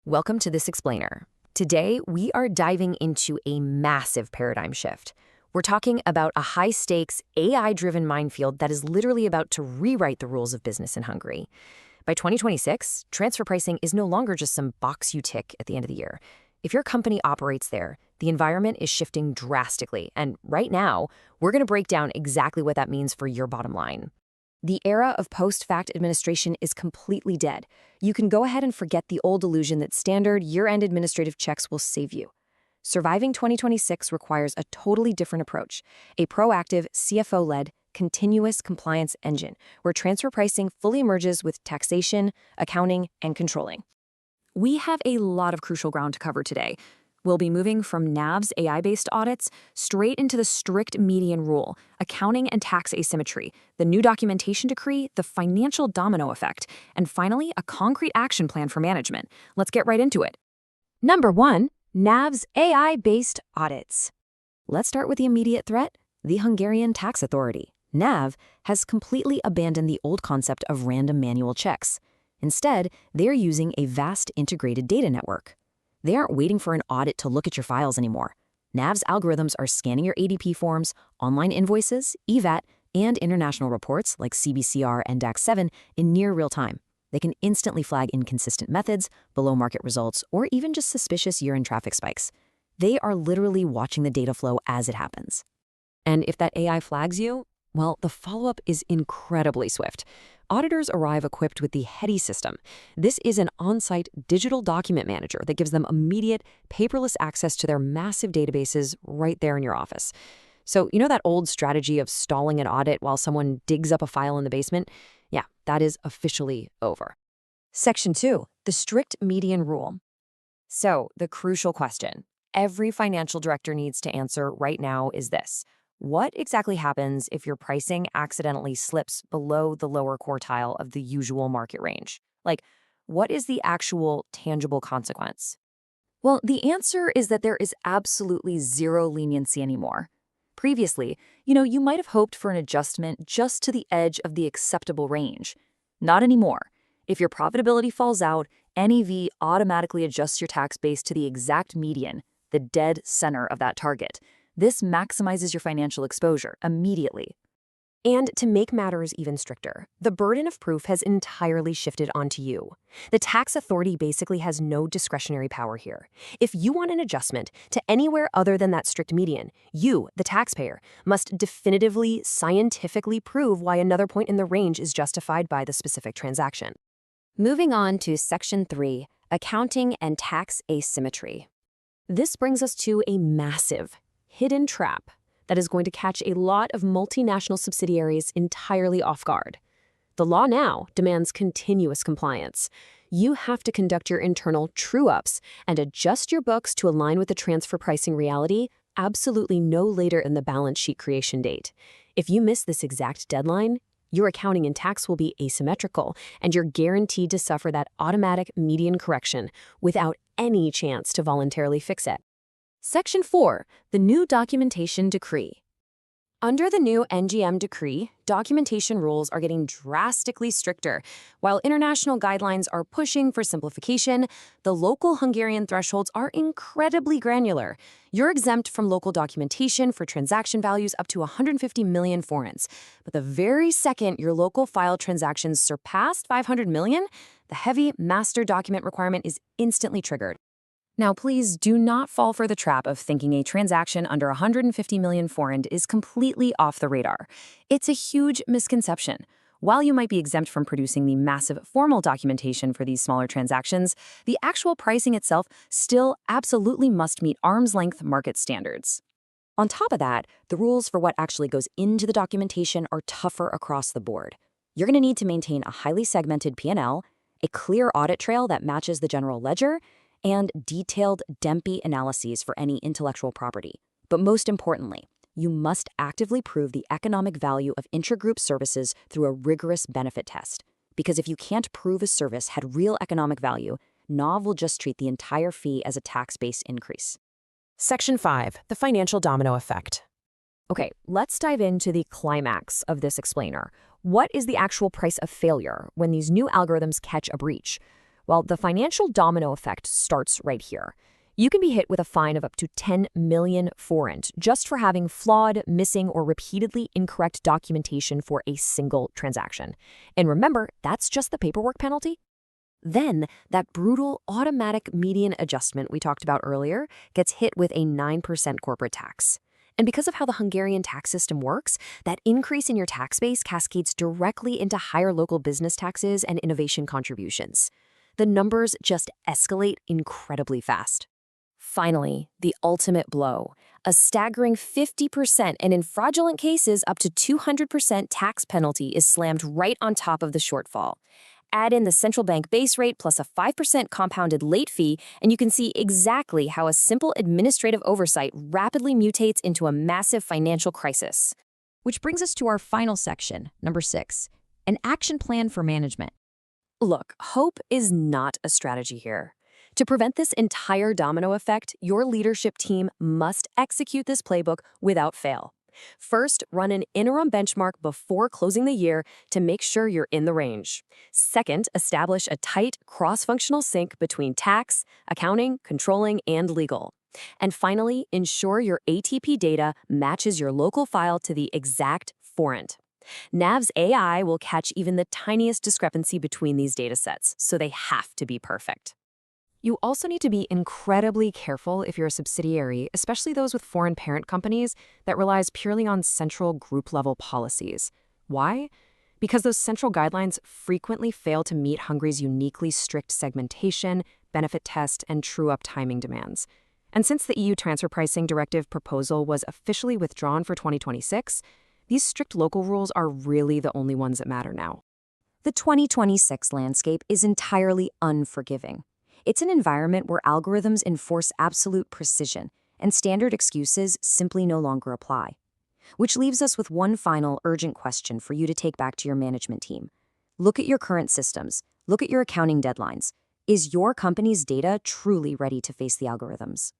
Welcome to this explainer. Today, we are diving into a massive paradigm shift. We're talking about a high-stakes, AI-driven minefield that is literally about to rewrite the rules of business in Hungary. By 2026, transfer pricing is no longer just some box you tick at the end of the year. If your company operates there, the environment is shifting drastically, and right now, we're going to break down exactly what that means for your bottom line. The era of post-fact administration is completely dead. You can go ahead and forget the old illusion that standard year-end administrative checks will save you. Surviving 2026 requires a totally different approach, a proactive, CFO-led, continuous compliance engine, where transfer pricing fully merges with taxation, accounting, and controlling. We have a lot of crucial ground to cover today. We'll be moving from NAV's AI-based audits straight into the strict median rule, accounting and tax asymmetry, the new documentation decree, the financial domino effect, and finally, a concrete action plan for management. Let's get right into it. Number 1, NAV's AI-based audits. Let's start with the immediate threat, the Hungarian Tax Authority. NAV has completely abandoned the old concept of random manual checks. Instead, they're using a vast integrated data network. They aren't waiting for an audit to look at your files anymore. NAV's algorithms are scanning your ADP forms, online invoices, EVAT, and international reports like CBCR and DAX7 in near real time. They can instantly flag inconsistent methods, below-market results, or even just suspicious year-end traffic spikes. They are literally watching the data flow as it happens. And if that AI flags you, well, the follow-up is incredibly swift. Auditors arrive equipped with the HEDI system. This is an on-site digital document manager that gives them immediate, paperless access to their massive databases right there in your office. So, you know that old strategy of stalling an audit while someone digs up a file in the basement? Yeah, that is officially over. Section 2, the strict median rule. So, the crucial question every financial director needs to answer right now is this. What exactly happens if your pricing accidentally slips below the lower quartile of the usual market range? Like, what is the actual tangible consequence? Well, the answer is that there is absolutely zero leniency anymore. Previously, you might have hoped for an adjustment just to the edge of the acceptable range. Not anymore. If your profitability falls out, NEV automatically adjusts your tax base to the exact median, the dead center of that target. This maximizes your financial exposure immediately. And to make matters even stricter, the burden of proof has entirely shifted onto you. The tax authority basically has no discretionary power here. If you want an adjustment to anywhere other than that strict median, you, the taxpayer, must definitively, scientifically prove why another point in the range is justified by the specific transaction. Moving on to Section 3, Accounting and Tax Asymmetry. This brings us to a massive, hidden trap that is going to catch a lot of multinational subsidiaries entirely off guard. The law now demands continuous compliance. You have to conduct your internal true-ups and adjust your books to align with the transfer pricing reality absolutely no later than the balance sheet creation date. If you miss this exact deadline, your accounting and tax will be asymmetrical, and you're guaranteed to suffer that automatic median correction without any chance to voluntarily fix it. Section 4, the new documentation decree. Under the new NGM decree, documentation rules are getting drastically stricter. While international guidelines are pushing for simplification, the local Hungarian thresholds are incredibly granular. You're exempt from local documentation for transaction values up to 150 million forints. But the very second your local file transactions surpass 500 million, the heavy master document requirement is instantly triggered. Now, please do not fall for the trap of thinking a transaction under 150 million forint is completely off the radar. It's a huge misconception. While you might be exempt from producing the massive formal documentation for these smaller transactions, the actual pricing itself still absolutely must meet arm's-length market standards. On top of that, the rules for what actually goes into the documentation are tougher across the board. You're going to need to maintain a highly segmented P&L, a clear audit trail that matches the general ledger, and detailed DEMPI analyses for any intellectual property. But most importantly, you must actively prove the economic value of intragroup services through a rigorous benefit test. Because if you can't prove a service had real economic value, NAV will just treat the entire fee as a tax-based increase. Section 5, the financial domino effect. Okay, let's dive into the climax of this explainer. What is the actual price of failure when these new algorithms catch a breach? Well, the financial domino effect starts right here. You can be hit with a fine of up to 10 million forint just for having flawed, missing, or repeatedly incorrect documentation for a single transaction. And remember, that's just the paperwork penalty. Then, that brutal automatic median adjustment we talked about earlier gets hit with a 9% corporate tax. And because of how the Hungarian tax system works, that increase in your tax base cascades directly into higher local business taxes and innovation contributions. The numbers just escalate incredibly fast. Finally, the ultimate blow. A staggering 50% and in fraudulent cases up to 200% tax penalty is slammed right on top of the shortfall. Add in the central bank base rate plus a 5% compounded late fee, and you can see exactly how a simple administrative oversight rapidly mutates into a massive financial crisis. Which brings us to our final section, number 6, an action plan for management. Look, hope is not a strategy here. To prevent this entire domino effect, your leadership team must execute this playbook without fail. First, run an interim benchmark before closing the year to make sure you're in the range. Second, establish a tight, cross-functional sync between tax, accounting, controlling, and legal. And finally, ensure your ATP data matches your local file to the exact forint. Nav's AI will catch even the tiniest discrepancy between these datasets, so they have to be perfect. You also need to be incredibly careful if you're a subsidiary, especially those with foreign parent companies that relies purely on central group-level policies. Why? Because those central guidelines frequently fail to meet Hungary's uniquely strict segmentation, benefit test, and true-up timing demands. And since the EU Transfer Pricing Directive proposal was officially withdrawn for 2026, these strict local rules are really the only ones that matter now. The 2026 landscape is entirely unforgiving. It's an environment where algorithms enforce absolute precision, and standard excuses simply no longer apply. Which leaves us with one final urgent question for you to take back to your management team. Look at your current systems. Look at your accounting deadlines. Is your company's data truly ready to face the algorithms?